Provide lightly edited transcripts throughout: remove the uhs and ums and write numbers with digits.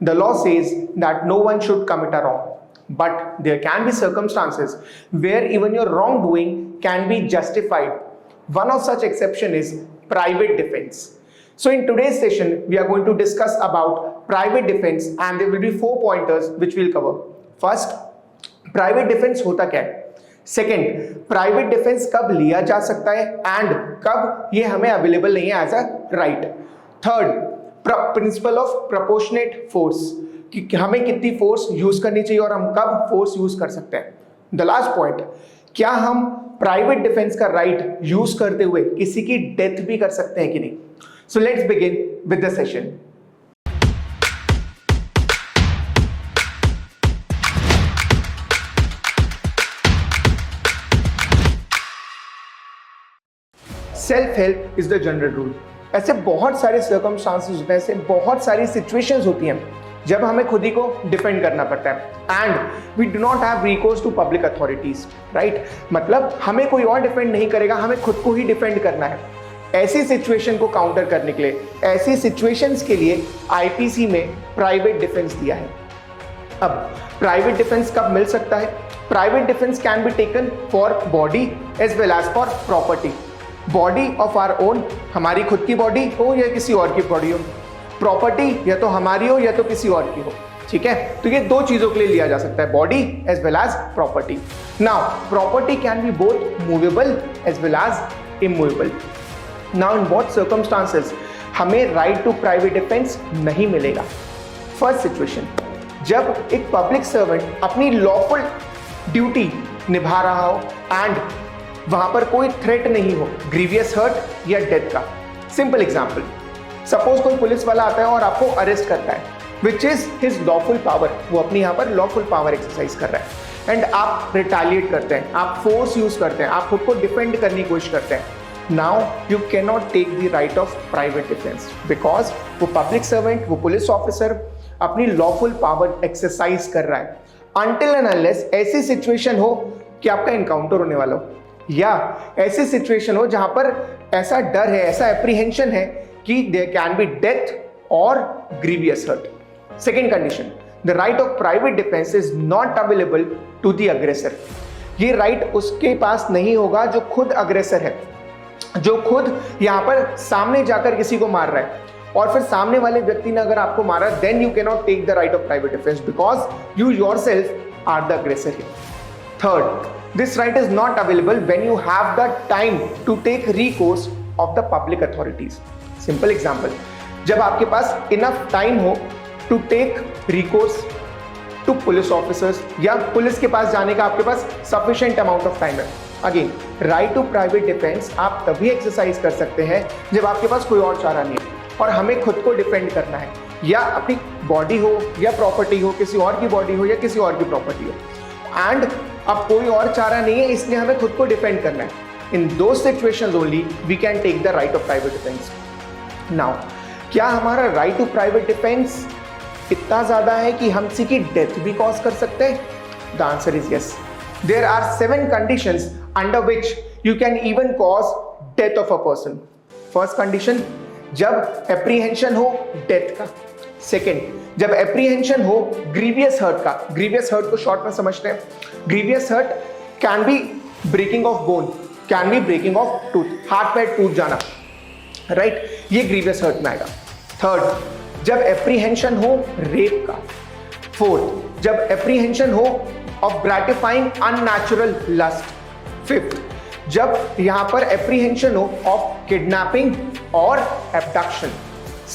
The law says that no one should commit a wrong, but there can be circumstances where even your wrongdoing can be justified. One of such exception is private defense. So in today's session, we are going to discuss about private defense, and there will be 4 pointers which we'll cover. First, private defence होता क्या है. Second, private defence कब लिया जा सकता है and कब ये हमें अवेलेबल नहीं है as a right. Third, principle of proportionate force, कि हमें कितनी फोर्स यूज करनी चाहिए और हम कब फोर्स यूज कर सकते हैं. द लास्ट पॉइंट, क्या हम प्राइवेट डिफेंस का राइट यूज करते हुए किसी की डेथ भी कर सकते हैं कि नहीं. So let's begin with the session. Self help is the general rule. ऐसे बहुत सारे सर्कमस्टांसेस होते हैं, ऐसे बहुत सारी सिचुएशंस होती हैं जब हमें खुद ही को डिफेंड करना पड़ता है and we do not have recourse to public authorities, right. मतलब हमें कोई और डिफेंड नहीं करेगा, हमें खुद को ही डिफेंड करना है. ऐसी सिचुएशन को काउंटर करने के लिए, ऐसी सिचुएशंस के लिए आईपीसी में प्राइवेट डिफेंस दिया है. अब प्राइवेट डिफेंस कब मिल सकता है. Private defence can be taken for body as well as for property. Body of our own, हमारी खुद की बॉडी हो या किसी और की बॉडी हो. प्रॉपर्टी या तो हमारी हो या तो किसी और की हो, ठीक है. तो ये 2 चीजों के लिए लिया जा सकता है, body as well as property. Now property can be both movable as well as immovable. Now in what circumstances हमें राइट टू प्राइवेट डिफेंस नहीं मिलेगा. फर्स्ट सिचुएशन, जब एक पब्लिक सर्वेंट अपनी लॉफुल ड्यूटी निभा रहा हो एंड वहां पर कोई थ्रेट नहीं हो, ग्रीवियस हर्ट या डेथ का. सिंपल एग्जांपल, सपोज कोई पुलिस वाला आता है और आपको अरेस्ट करता है, which is his lawful power. वो अपनी यहाँ पर लॉफुल पावर एक्सरसाइज कर रहा है एंड आप रिटालिएट करते हैं, आप फोर्स यूज करते हैं, आप खुद को डिफेंड करने की कोशिश करते हैं. Now you can not take the right of private defence because वो पब्लिक सर्वेंट, वो पुलिस ऑफिसर अपनी लॉफुल पावर एक्सरसाइज कर रहा है. अनटिल एंड अनलेस ऐसी सिचुएशन हो कि आपका इनकाउंटर होने वाला हो, या ऐसी सिचुएशन हो जहां पर ऐसा डर है, ऐसा एप्रीहेंशन है कि देयर कैन बी डेथ और grievous hurt. Second condition, the right of private defence is not available to the aggressor. ये राइट उसके पास नहीं होगा जो खुद अग्रेसर है, जो खुद यहां पर सामने जाकर किसी को मार रहा है और फिर सामने वाले व्यक्ति ने अगर आपको मारा, then you can not take the right of private defence because you yourself are the aggressor here. Third, this right is not available when you have the time to take recourse of the public authorities. Simple example, जब आपके पास enough time हो to take recourse to police officers या police के पास जाने का आपके पास sufficient amount of time है. Again, right to private defense आप तभी exercise कर सकते हैं जब आपके पास कोई और चारा नहीं है और हमें खुद को defend करना है, या अपनी बॉडी हो या प्रॉपर्टी हो, किसी और की बॉडी हो या किसी और की प्रॉपर्टी हो, एंड अब कोई और चारा नहीं है इसलिए हमें खुद को डिफेंड करना है. इन दो situations only we can take the right of private defence. Now क्या हमारा राइट टू प्राइवेट डिफेंस इतना ज्यादा है कि हम किसी की डेथ भी कॉज कर सकते हैं? The answer is yes. There are 7 conditions under which you can even cause death of a person. First condition, जब एप्रीहेंशन हो डेथ का. सेकेंड, जब एप्रीहेंशन हो ग्रीवियस हर्ट का. ग्रीवियस हर्ट को शॉर्ट में समझते हैं. Grievous hurt can be breaking of bone, can be breaking of tooth, हाथ पैर टूट जाना, राइट, ये ग्रीवियस हर्ट में आएगा. थर्ड, जब एप्रीहेंशन हो रेप का. फोर्थ, जब एप्रीहेंशन हो of gratifying unnatural lust. Fifth, जब यहां पर एप्रीहेंशन हो ऑफ किडनैपिंग और एब्डक्शन.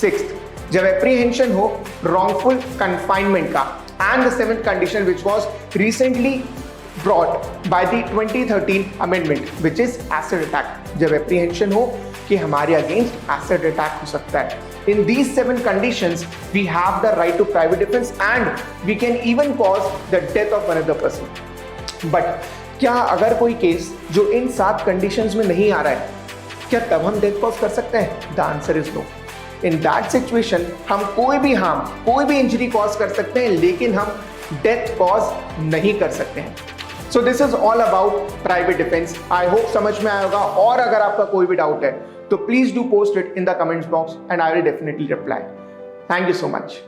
सिक्स्थ, जब एप्रीहेंशन हो wrongful confinement का. And the 7th condition which was recently brought by the 2013 amendment which is acid attack. जब एप्रीहेंशन हो कि हमारे अगेंस्ट एसिड अटैक हो सकता है. In these 7 conditions we have the right to private defense and we can even cause the death of another person. But क्या अगर कोई केस जो इन 7 कंडीशंस में नहीं आ रहा है, क्या तब हम डेथ कॉज कर सकते हैं? The answer is no. In that situation हम कोई भी हार्म, कोई भी इंजरी कॉज कर सकते हैं लेकिन हम डेथ कॉज नहीं कर सकते हैं. So this is all about private defence. I hope समझ में आया होगा, और अगर आपका कोई भी डाउट है तो please do post it in the comments box and I will definitely reply. Thank you so much.